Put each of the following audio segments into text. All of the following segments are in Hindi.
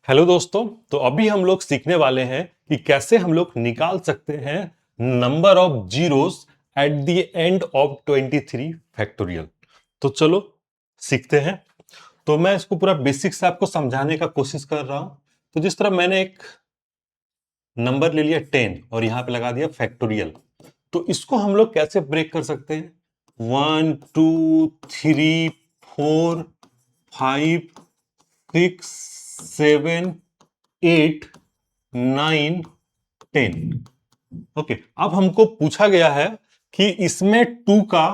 हेलो दोस्तों। तो अभी हम लोग सीखने वाले हैं कि कैसे हम लोग निकाल सकते हैं number of zeros at the end of 23 factorial. तो चलो सीखते हैं। तो मैं इसको पूरा बेसिक से आपको समझाने का कोशिश कर रहा हूं। तो जिस तरह मैंने एक नंबर ले लिया 10 और यहां पे लगा दिया फैक्टोरियल, तो इसको हम लोग कैसे ब्रेक कर सकते हैं? 1 2 3 4 5 6 7 8 9 10। ओके, अब हमको पूछा गया है कि इसमें 2 का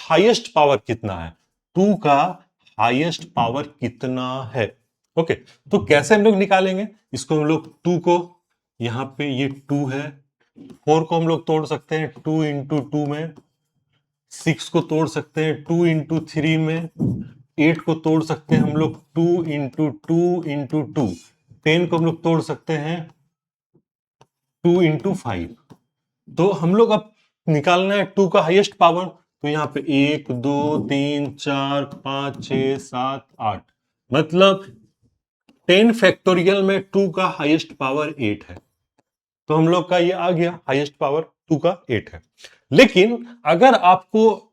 हाईएस्ट पावर कितना है। 2 का हाईएस्ट पावर कितना है? ओके, तो कैसे हम लोग निकालेंगे इसको? हम लोग 2 को, यहां पे ये 2 है, 4 को हम लोग तोड़ सकते हैं 2 इंटू 2 में, 6 को तोड़ सकते हैं 2 इंटू 3 में, 8 को तोड़ सकते हैं हम लोग 2 इंटू 2 इंटू 2, 10 को हम लोग तोड़ सकते हैं 2 इंटू 5। तो हम लोग अब निकालना है 2 का हाईएस्ट पावर। तो यहाँ पे 1 2 3 4 5 6 7 8, मतलब 10 फैक्टोरियल में 2 का हाईएस्ट पावर 8 है। तो हम लोग का ये आ गया, हाईएस्ट पावर 2 का 8 है। लेकिन अगर आपको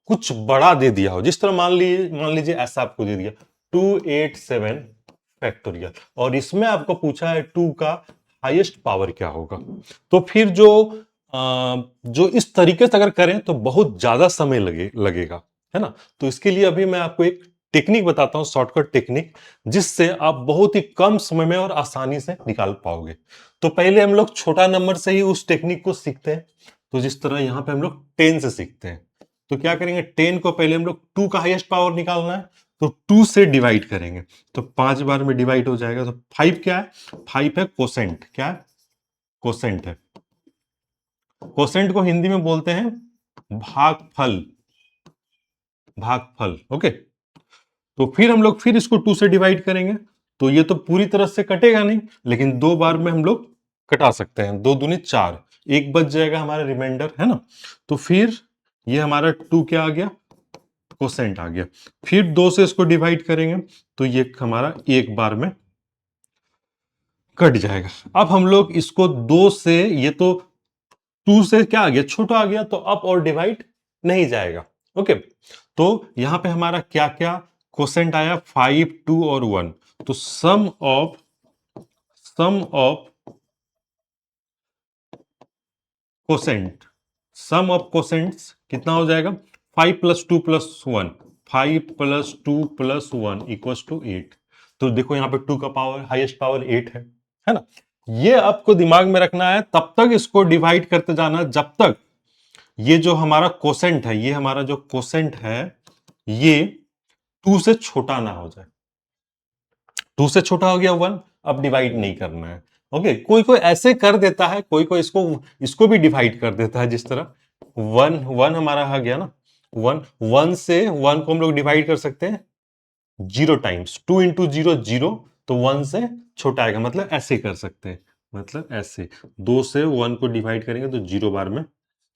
कुछ बड़ा दे दिया हो, जिस तरह मान लीजिए ऐसा आपको दे दिया 287 फैक्टोरियल, और इसमें आपको पूछा है 2 का हाईएस्ट पावर क्या होगा, तो फिर जो इस तरीके से अगर करें तो बहुत ज्यादा समय लगेगा, है ना। तो इसके लिए अभी मैं आपको एक टेक्निक बताता हूं, शॉर्टकट टेक्निक, जिससे आप बहुत ही कम समय में और आसानी से निकाल पाओगे। तो पहले हम लोग छोटा नंबर से ही उस टेक्निक को सीखते हैं। तो जिस तरह यहां पे हम लोग 10 से सीखते हैं, तो क्या करेंगे, 10 को पहले हम लोग 2 का हाईएस्ट पावर निकालना है, तो 2 से डिवाइड करेंगे, तो 5 बार में डिवाइड हो जाएगा। तो 5 क्या है? 5 है कोसेंट। क्या है? कोसेंट है। कोसेंट को हिंदी में बोलते हैं भागफल। भागफल, ओके। तो फिर हम लोग फिर इसको 2 से डिवाइड करेंगे, तो ये तो पूरी तरह से कटेगा नहीं, लेकिन 2 बार में हम लोग कटा सकते हैं। 2 दूनी 4, एक बच जाएगा हमारा रिमाइंडर, है ना। तो फिर ये हमारा 2 क्या आ गया? कोसेंट आ गया। फिर 2 से इसको डिवाइड करेंगे, तो ये हमारा एक बार में कट जाएगा। अब हम लोग इसको 2 से, ये तो 2 से क्या आ गया? छोटा आ गया, तो अप और डिवाइड नहीं जाएगा। ओके, तो यहां पे हमारा क्या क्या कोसेंट आया? 5 2 और 1। तो sum of quotient, sum of quotients कितना हो जाएगा? 5 plus 2 plus 1, 5 plus 2 plus 1 equals to 8। तो देखो यहाँ पे 2 का पावर, हाईएस्ट पावर 8 है ना। ये आपको दिमाग में रखना है, तब तक इसको डिवाइड करते जाना जब तक ये जो हमारा कोसेंट है, ये हमारा जो कोसेंट है, ये 2 से छोटा ना हो जाए। 2 से छोटा हो गया 1, अब डिवाइड नहीं करना है। ओके, कोई कोई ऐसे कर देता है, कोई कोई इसको इसको भी डिवाइड कर देता है, जिस तरह 1 हमारा आ गया ना। 1 से 1 को हम लोग डिवाइड कर सकते हैं 0 टाइम्स। 2 इंटू 0 0, तो 1 से छोटा आएगा, मतलब ऐसे कर सकते हैं, मतलब ऐसे 2 से 1 को डिवाइड करेंगे तो 0 बार में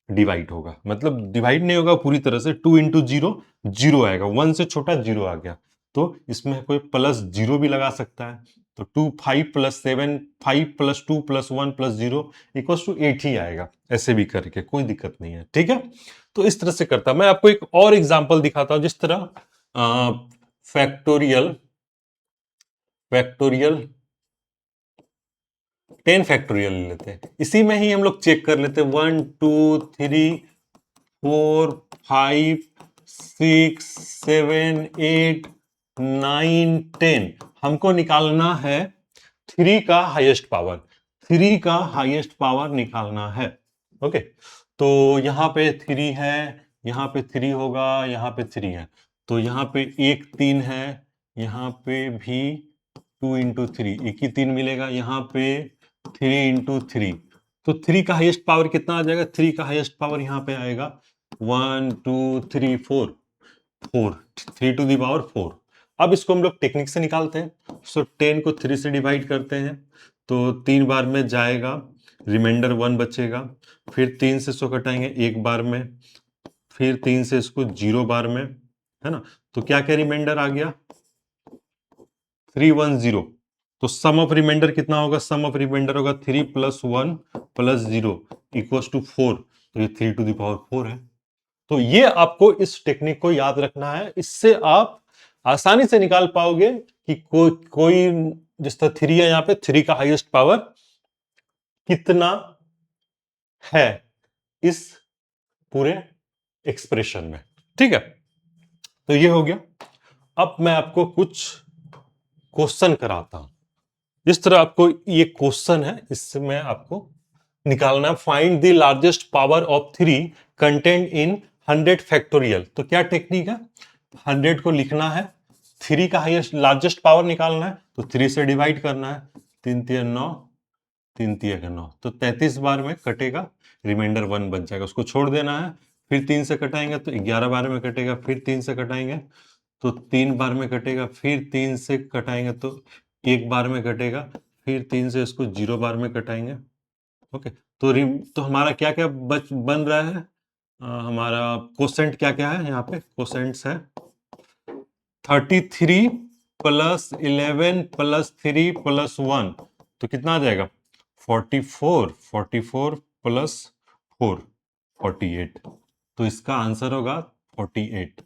डिवाइड होगा, मतलब डिवाइड नहीं होगा पूरी तरह से। 2 इंटू 0 0 आएगा, 1 से छोटा 0 आ गया। तो इसमें कोई प्लस 0 भी लगा सकता है, तो 2 5 plus 7, 5 plus 2 plus 1 plus 0 equals to 8 ही आएगा। ऐसे भी करके कोई दिक्कत नहीं है, ठीक है। तो इस तरह से करता, मैं आपको एक और एग्जांपल दिखाता हूं, जिस तरह फैक्टोरियल फैक्टोरियल 10 फैक्टोरियल ले लेते हैं, इसी में ही हम लोग चेक कर लेते हैं। 1 2 3 4 5 6 7 8 9 10। हमको निकालना है 3 का हाईएस्ट पावर। 3 का हाईएस्ट पावर निकालना है। ओके, तो यहां पे 3 है, यहां पे 3 होगा, यहां पे 3 है, तो यहां पे एक 3 है, यहां पे भी 2 इंटू 3, एक ही 3 मिलेगा, यहां पे 3 इंटू 3। तो 3 का हाईएस्ट पावर कितना आ जाएगा? 3 का हाईएस्ट पावर यहां पे आएगा 1 2 3 4, 4, 3 टू दी पावर 4। अब इसको हम लोग टेक्निक से निकालते हैं। सो 10 को 3 से डिवाइड करते हैं, तो 3 बार में जाएगा, रिमाइंडर 1 बचेगा। फिर 3 से इसको कटाएंगे एक बार में, फिर 3 से इसको 0 बार में, है ना। तो क्या क्या रिमाइंडर आ गया? 310। तो सम ऑफ रिमाइंडर कितना होगा, सम ऑफ रिमाइंडर होगा 3 + 1 + 0 = 4। तो ये 3 टू द पावर 4 है। तो ये आपको इस टेक्निक को याद रखना है, इससे आप आसानी से निकाल पाओगे कि कोई जिस तरह 3 है, यहां पे 3 का हाईएस्ट पावर कितना है इस पूरे एक्सप्रेशन में। ठीक है, तो ये हो गया। अब मैं आपको कुछ क्वेश्चन कराता हूं। जिस तरह आपको ये क्वेश्चन है, इसमें आपको निकालना है find the largest power of 3 content in 100 factorial. तो क्या टेक्निक है, 100 को लिखना है, 3 का हाईएस्ट लार्जेस्ट पावर निकालना है, तो 3 से डिवाइड करना है, 3 3 9, 3 3 9, तो 33 बार में कटेगा, रिमाइंडर 1 बच जाएगा, उसको छोड़ देना है। फिर 3 से कटाएंगे तो 11 बार में कटेगा, फिर 3 से कटाएंगे तो 3 बार में कटेगा, फिर 3 से कटाएंगे तो 1 बार में कटेगा, फिर 3 से इसको 0 बार में कटाएंगे। ओके, तो हमारा क्या क्या बन रहा है, हमारा कोसेंट क्या क्या है, यहाँ पे कोसेंट्स है 33 + 11 + 3 + 1, तो कितना आ जाएगा 44, 44 + 4 48। तो इसका आंसर होगा 48,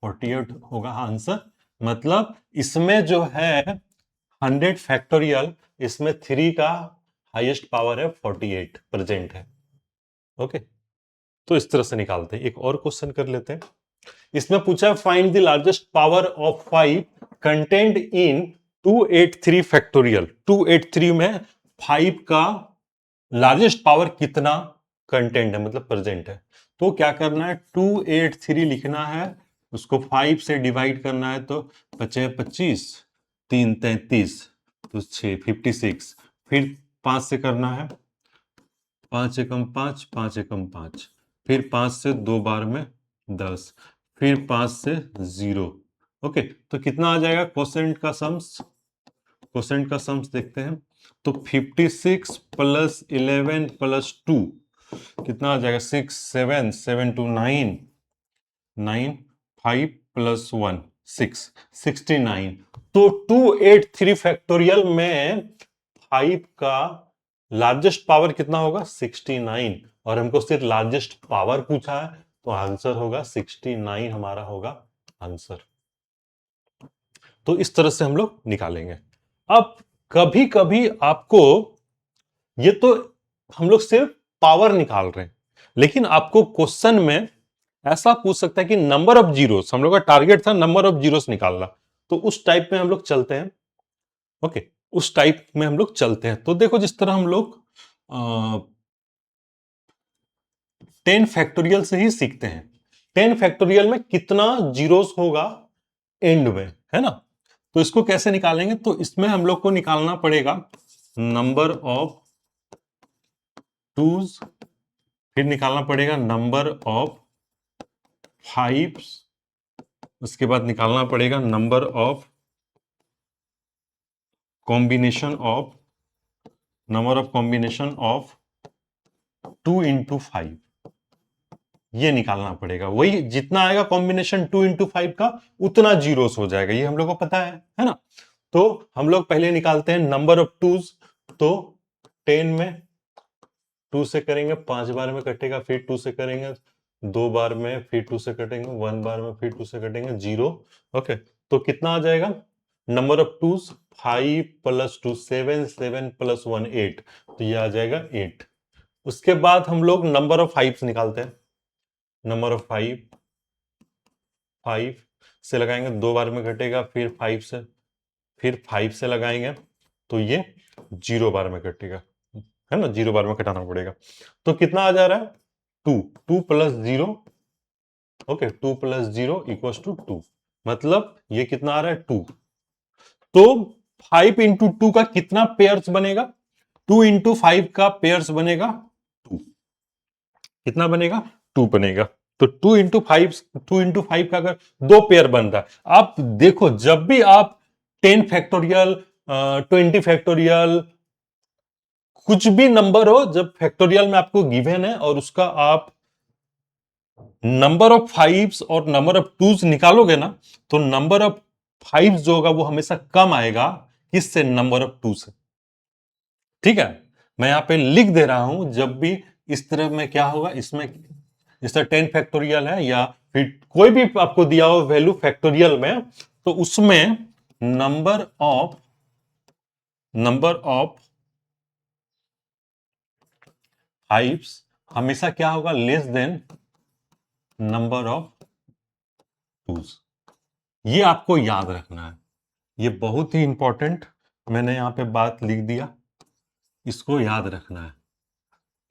48 होगा आंसर। मतलब इसमें जो है 100 फैक्टोरियल, इसमें 3 का हाईएस्ट पावर है 48 प्रेजेंट है। ओके, तो इस तरह से निकालते हैं। एक और क्वेश्चन कर लेते हैं। इसमें पूछा है find the largest power of 5 content in 283 factorial. 283 में 5 का लार्जेस्ट पावर कितना कंटेंट है, मतलब प्रेजेंट है। तो क्या करना है, 283 लिखना है, उसको 5 से डिवाइड करना है, तो 5 25, 3 33, तो 6 56, फिर 5 से करना है, 5 एकम 5, 5 एकम 5, फिर 5 से 2 बार में 10, फिर 5 से 0। ओके, तो कितना आ जाएगा कोसेंट का सम्स, कोसेंट का सम्स देखते हैं। तो 56 + 11 + 2 कितना आ जाएगा, 6 7 7 2 9 9 5 + 1 6 69। तो 283 फैक्टोरियल में 5 का लार्जेस्ट पावर कितना होगा 69, और हमको सिर्फ लार्जेस्ट पावर पूछा है, तो आंसर होगा 69 हमारा होगा आंसर। तो इस तरह से हम लोग निकालेंगे। अब कभी कभी आपको, ये तो हम लोग सिर्फ पावर निकाल रहे हैं, लेकिन आपको क्वेश्चन में ऐसा पूछ सकता है कि नंबर ऑफ जीरोस, हम लोग का टारगेट था नंबर ऑफ जीरोस निकालना, तो उस टाइप में हम लोग चलते हैं। ओके, उस टाइप में हम लोग चलते हैं। तो देखो, जिस तरह हम लोग 10 फैक्टोरियल से ही सीखते हैं। 10 फैक्टोरियल में कितना जीरोस होगा एंड में, है ना। तो इसको कैसे निकालेंगे, तो इसमें हम लोग को निकालना पड़ेगा नंबर ऑफ टूज, फिर निकालना पड़ेगा नंबर ऑफ फाइव्स, उसके बाद निकालना पड़ेगा number of combination of, number of combination of 2 × 5, ये निकालना पड़ेगा। वही जितना आएगा कॉम्बिनेशन 2 × 5 का, उतना जीरोस हो जाएगा, ये हम लोग को पता है ना। तो हम लोग पहले निकालते हैं नंबर ऑफ टूज। तो 10 में 2 से करेंगे 5 बार में कटेगा, फिर 2 से करेंगे 2 बार में, फिर 2 से कटेंगे 1 बार में, फिर 2 से कटेंगे 0। ओके, तो कितना आ जाएगा नंबर ऑफ टूज 5 + 2 7, 7 + 1 8, तो ये आ जाएगा 8। उसके बाद हम लोग नंबर ऑफ फाइव्स निकालते हैं। नंबर ऑफ 5 से लगाएंगे, 2 बार में घटेगा, फिर 5 से, फिर 5 से लगाएंगे, तो ये 0 बार में कटेगा, है ना, 0 बार में कटाना पड़ेगा। तो कितना आ जा रहा है 2, 2 + 0। ओके, 2 + 0 = 2, मतलब ये कितना आ रहा है 2। तो 5 × 2 का कितना पेयर्स बनेगा, 2 × 5 का पेयर्स बनेगा 2, कितना बनेगा 2 बनेगा। तो 2 × 5, 2 × 5 का अगर 2 पेयर बन रहा है, आप देखो जब भी आप 10 फैक्टोरियल 20 फैक्टोरियल कुछ भी नंबर हो, जब फैक्टोरियल में आपको गिवन है और उसका आप नंबर ऑफ फाइव्स और नंबर ऑफ टूज निकालोगे ना, तो नंबर ऑफ फाइव्स जो होगा वो हमेशा कम आएगा, किससे? नंबर ऑफ 2 से। ठीक है, मैं यहां पे लिख दे रहा हूं, जब भी इस तरह में क्या होगा, इसमें इस तरह 10 फैक्टोरियल है या फिर कोई भी आपको दिया हो वैल्यू फैक्टोरियल में, तो उसमें नंबर ऑफ फाइव्स हमेशा क्या होगा? Less than number of twos. ये आपको याद रखना है, ये बहुत ही इंपॉर्टेंट, मैंने यहां पे बात लिख दिया, इसको याद रखना है।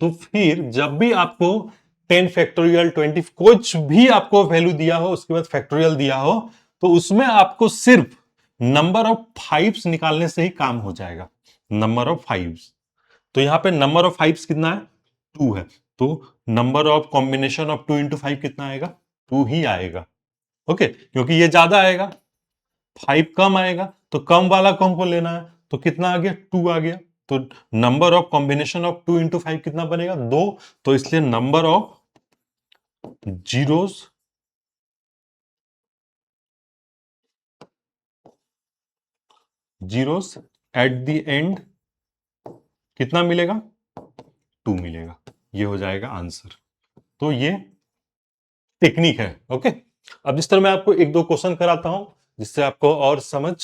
तो फिर जब भी आपको 10 फैक्टोरियल 20 कुछ भी आपको वैल्यू दिया हो, उसके बाद फैक्टोरियल दिया हो, तो उसमें आपको सिर्फ नंबर ऑफ फाइव्स निकालने से ही काम हो जाएगा। नंबर ऑफ फाइव्स, तो यहां पे नंबर ऑफ फाइव्स कितना है? 2 है, तो number of combination of 2 into 5 कितना आएगा? 2 ही आएगा। ओके, क्योंकि ये ज्यादा आएगा, 5 कम आएगा, तो कम वाला को हमको लेना है, तो कितना आ गया? 2 आ गया। तो number of combination of 2 into 5 कितना बनेगा? 2। तो इसलिए number of zeros zeros at the end कितना मिलेगा? 2 मिलेगा। ये हो जाएगा आंसर। तो ये टेक्निक है। ओके, अब जिस तरह मैं आपको एक दो क्वेश्चन कराता हूं, जिससे आपको और समझ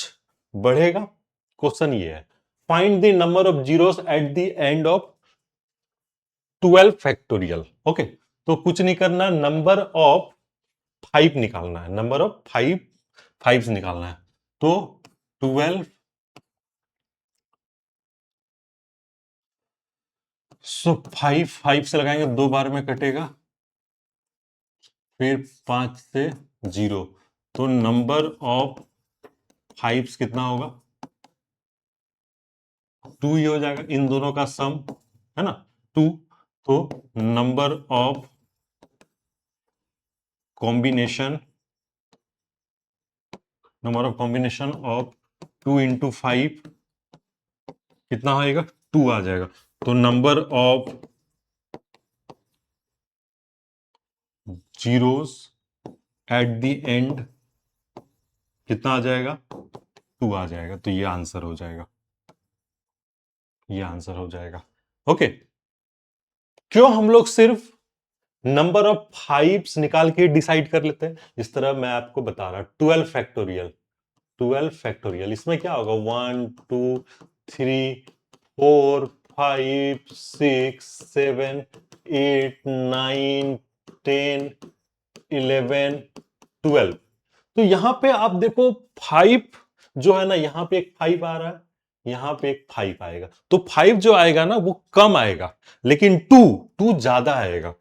बढ़ेगा। क्वेश्चन ये है, find the number of zeros at the end of 12 factorial. Okay, तो कुछ नहीं करना, नंबर ऑफ 5 निकालना है, नंबर ऑफ 5 निकालना है। तो 12, सो 5 से लगाएंगे, 2 बार में कटेगा, फिर 5 से 0, तो नंबर ऑफ 5 कितना होगा? 2 ही हो जाएगा, इन दोनों का सम है ना 2। तो number of combination of 2 into 5 कितना होएगा? 2 आ जाएगा। तो number of zeros at the end कितना आ जाएगा? 2 आ जाएगा। तो ये आंसर हो जाएगा, ये आंसर हो जाएगा। ओके, क्यों हम लोग सिर्फ नंबर ऑफ फाइव्स निकाल के डिसाइड कर लेते हैं? इस तरह मैं आपको बता रहा, 12 फैक्टोरियल इसमें क्या होगा? 1 2 3 4 5 6 7 8 9 10 11 12। तो यहां पे आप देखो 5 जो है ना, यहां पे एक 5 आ रहा है, यहां पे एक 5 आएगा, तो 5 जो आएगा ना वो कम आएगा, लेकिन 2 ज्यादा आएगा।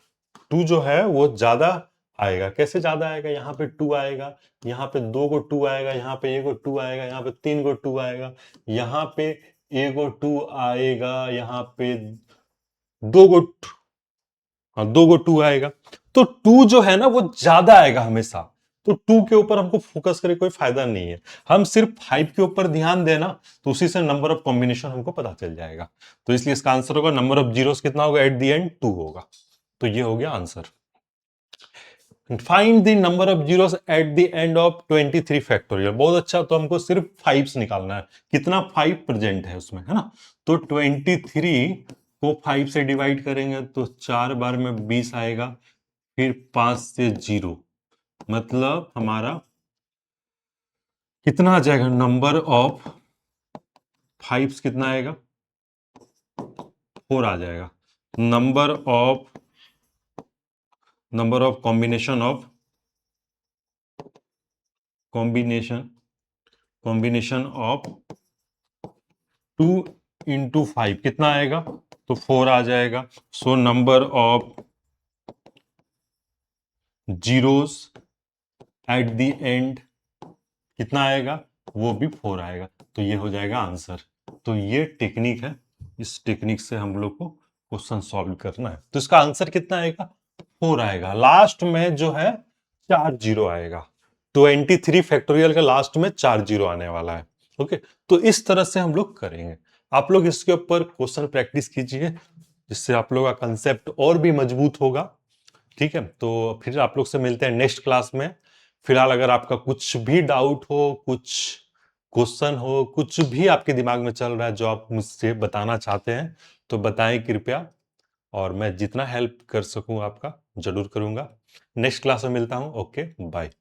2 जो है वो ज्यादा आएगा। कैसे ज्यादा आएगा? यहाँ पे 2 आएगा, यहाँ पे 2 को 2 आएगा, यहाँ पे 1 को 2 आएगा, यहाँ पे 3 को 2 आएगा, यहाँ पे 1 को 2 आएगा, यहाँ पे 2 को 2 को 2 आएगा। तो 2 जो है ना वो ज्यादा आएगा हमेशा। तो 2 के ऊपर हमको फोकस करे कोई फायदा नहीं है, हम सिर्फ 5 के ऊपर ध्यान देना, तो उसी से नंबर ऑफ कॉम्बिनेशन हमको पता चल जाएगा। तो इसलिए इसका आंसर होगा, नंबर ऑफ जीरोस कितना होगा एट द एंड? 2 होगा। तो ये हो गया answer. Find the number of zeros at the end of 23 factorial. बहुत अच्छा, तो हमको सिर्फ 5 निकालना है, कितना 5 प्रेजेंट है उसमें, है ना। तो 23 को 5 से डिवाइड करेंगे तो 4 बार में 20 आएगा, फिर 5 से 0, मतलब हमारा कितना आ जाएगा? नंबर ऑफ 5 कितना आएगा? 4 आ जाएगा। Number of combination of 2 into 5 कितना आएगा? तो 4 आ जाएगा। So number of zeros at the end कितना आएगा? वो भी 4 आएगा। तो ये हो जाएगा आंसर। तो ये टेक्निक है, इस टेक्निक से हम लोग को क्वेश्चन सॉल्व करना है। तो इसका आंसर कितना आएगा? 4 आएगा। लास्ट में जो है 4 जीरो आएगा। 23 फैक्टोरियल का लास्ट में 4 जीरो आने वाला है। ओके, तो इस तरह से हम लोग करेंगे। आप लोग इसके ऊपर क्वेश्चन प्रैक्टिस कीजिए, जिससे आप लोग का कंसेप्ट और भी मजबूत होगा। ठीक है, तो फिर आप लोग से मिलते हैं नेक्स्ट क्लास में। फिलहाल अगर आपका कुछ भी डाउट हो, कुछ क्वेश्चन हो, कुछ भी आपके दिमाग में चल रहा है जो आप मुझसे बताना चाहते हैं तो बताएं कृपया, और मैं जितना हेल्प कर सकूं आपका जरूर करूंगा। नेक्स्ट क्लास में मिलता हूं। Okay, bye.